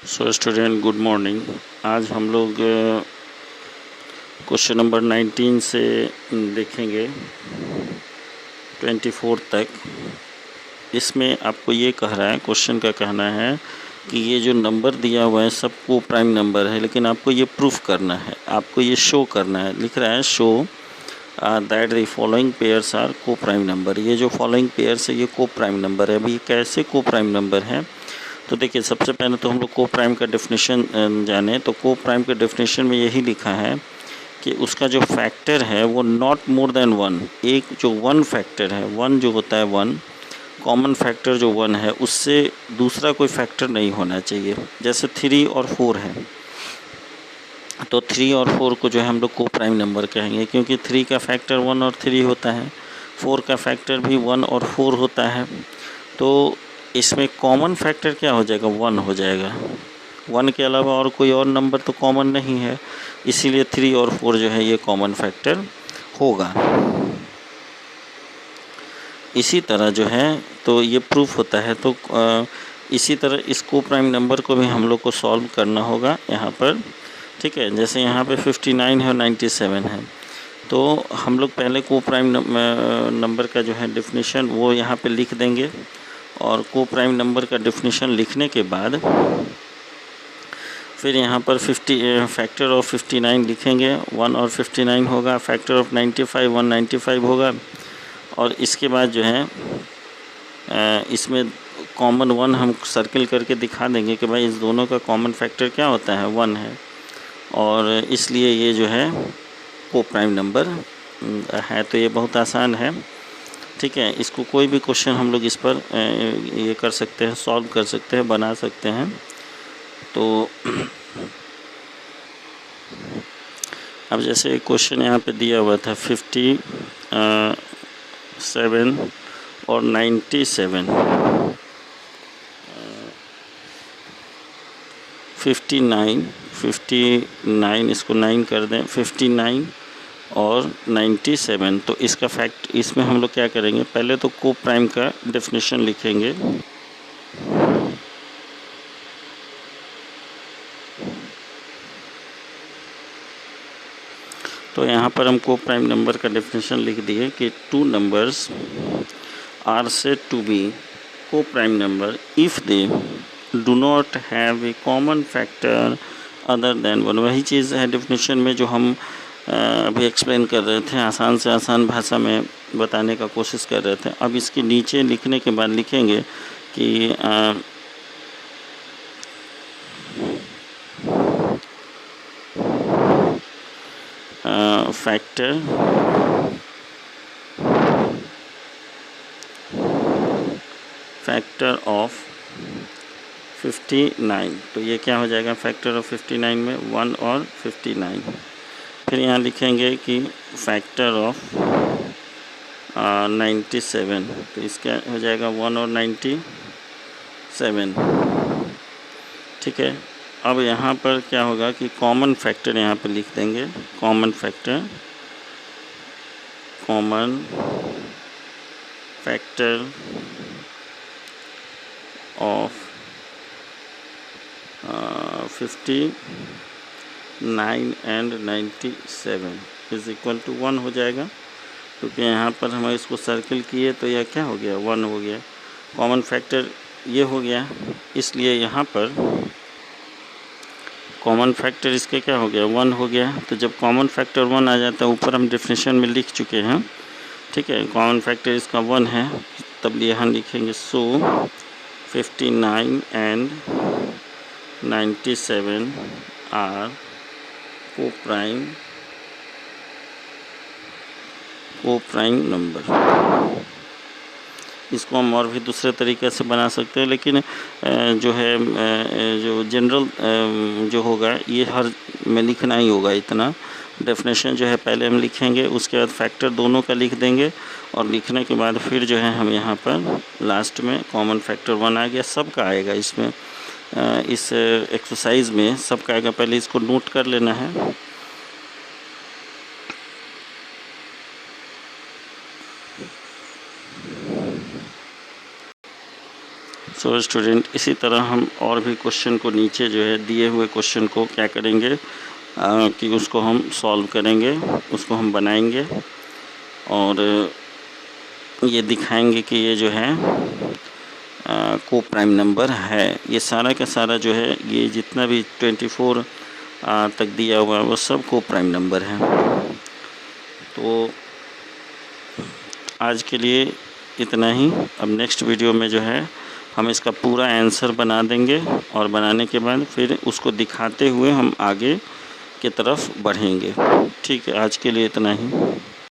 So student good morning. आज हम लोग क्वेश्चन नंबर 19 से देखेंगे 24 तक। इसमें आपको ये कह रहा है, क्वेश्चन का कहना है कि ये जो नंबर दिया हुआ है सब को प्राइम नंबर है, लेकिन आपको ये प्रूफ करना है, आपको ये शो करना है। लिख रहा है show that the following pairs are co prime number. ये जो फॉलोइंग पेयर्स है ये को प्राइम नंबर है। अभी ये कैसे को प्राइम नंबर है? तो देखिए, सबसे पहले तो हम लोग को प्राइम का डेफिनेशन जाने। तो को प्राइम के डेफिनेशन में यही लिखा है कि उसका जो फैक्टर है वो नॉट मोर देन वन। एक जो वन फैक्टर है, वन जो होता है वन, कॉमन फैक्टर जो वन है, उससे दूसरा कोई फैक्टर नहीं होना चाहिए। जैसे 3 और 4 है, तो 3 और 4 को जो है हम लोग को प्राइम नंबर कहेंगे, क्योंकि 3 का फैक्टर 1 और 3 होता है, 4 का फैक्टर भी 1 और 4 होता है। तो इसमें कॉमन फैक्टर क्या हो जाएगा? 1 हो जाएगा। 1 के अलावा और कोई और नंबर तो कॉमन नहीं है, इसीलिए 3 और 4 जो है ये कॉमन फैक्टर होगा। इसी तरह जो है तो ये प्रूफ होता है। तो इसी तरह इस को प्राइम नंबर को भी हम लोग को सॉल्व करना होगा यहाँ पर, ठीक है। जैसे यहाँ पे 59 है और 97 है, तो हम लोग पहले को प्राइम नंबर का जो है डेफिनेशन वो यहाँ पे लिख देंगे, और को प्राइम नंबर का डेफिनेशन लिखने के बाद फिर यहाँ पर फैक्टर ऑफ 59 लिखेंगे, 1 और 59 होगा। फैक्टर ऑफ 95 195 होगा। और इसके बाद जो है इसमें कॉमन 1 हम सर्किल करके दिखा देंगे कि भाई इस दोनों का कॉमन फैक्टर क्या होता है? 1 है, और इसलिए ये जो है को प्राइम नंबर है। तो ये बहुत आसान है, ठीक है। इसको कोई भी क्वेश्चन हम लोग इस पर ये कर सकते हैं, सॉल्व कर सकते हैं, बना सकते हैं। तो अब जैसे क्वेश्चन यहाँ पे दिया हुआ था 57 और 97, 59 इसको 9 कर दें, 59 और 97। तो इसका फैक्ट इसमें हम लोग क्या करेंगे? पहले तो को प्राइम का डेफिनेशन लिखेंगे। तो यहाँ पर हम को प्राइम नंबर का डेफिनेशन लिख दिए कि 2 numbers are said to be को prime number if they do not have a common factor other than 1। वही चीज़ है डेफिनेशन में जो हम अभी एक्सप्लेन कर रहे थे, आसान से आसान भाषा में बताने का कोशिश कर रहे थे। अब इसके नीचे लिखने के बाद लिखेंगे कि फैक्टर ऑफ 59। तो ये क्या हो जाएगा? फैक्टर ऑफ 59 में 1 और 59। फिर यहाँ लिखेंगे कि फैक्टर ऑफ 97। तो इसका हो जाएगा 1 और 97, ठीक है। अब यहाँ पर क्या होगा कि कॉमन फैक्टर यहाँ पर लिख देंगे। Common factor of 59 and 97 is equal to 1 हो जाएगा, क्योंकि यहाँ पर हम इसको सर्किल किए तो यह क्या हो गया? 1 हो गया। कॉमन फैक्टर ये हो गया, इसलिए यहाँ पर कॉमन फैक्टर इसके क्या हो गया? 1 हो गया। तो जब कॉमन फैक्टर 1 आ जाता है, ऊपर हम डेफिनेशन में लिख चुके हैं, ठीक है। कॉमन फैक्टर इसका 1 है, तब यहाँ लिखेंगे सो 59 and 97 are co prime number. इसको हम और भी दूसरे तरीके से बना सकते हैं, लेकिन जो है जो जनरल जो होगा ये हर में लिखना ही होगा। इतना डेफिनेशन जो है पहले हम लिखेंगे, उसके बाद फैक्टर दोनों का लिख देंगे, और लिखने के बाद फिर जो है हम यहाँ पर लास्ट में कॉमन फैक्टर 1 आ गया, सबका आएगा इसमें। इस एक्सरसाइज में सबका आएगा। पहले इसको नोट कर लेना है। सो स्टूडेंट, इसी तरह हम और भी क्वेश्चन को नीचे जो है दिए हुए क्वेश्चन को क्या करेंगे कि उसको हम सॉल्व करेंगे, उसको हम बनाएंगे और ये दिखाएंगे कि ये जो है को प्राइम नंबर है। ये सारा का सारा जो है, ये जितना भी 24 तक दिया हुआ है वो सब को प्राइम नंबर है। तो आज के लिए इतना ही। अब नेक्स्ट वीडियो में जो है हम इसका पूरा आंसर बना देंगे और बनाने के बाद फिर उसको दिखाते हुए हम आगे की तरफ बढ़ेंगे। ठीक है, आज के लिए इतना ही।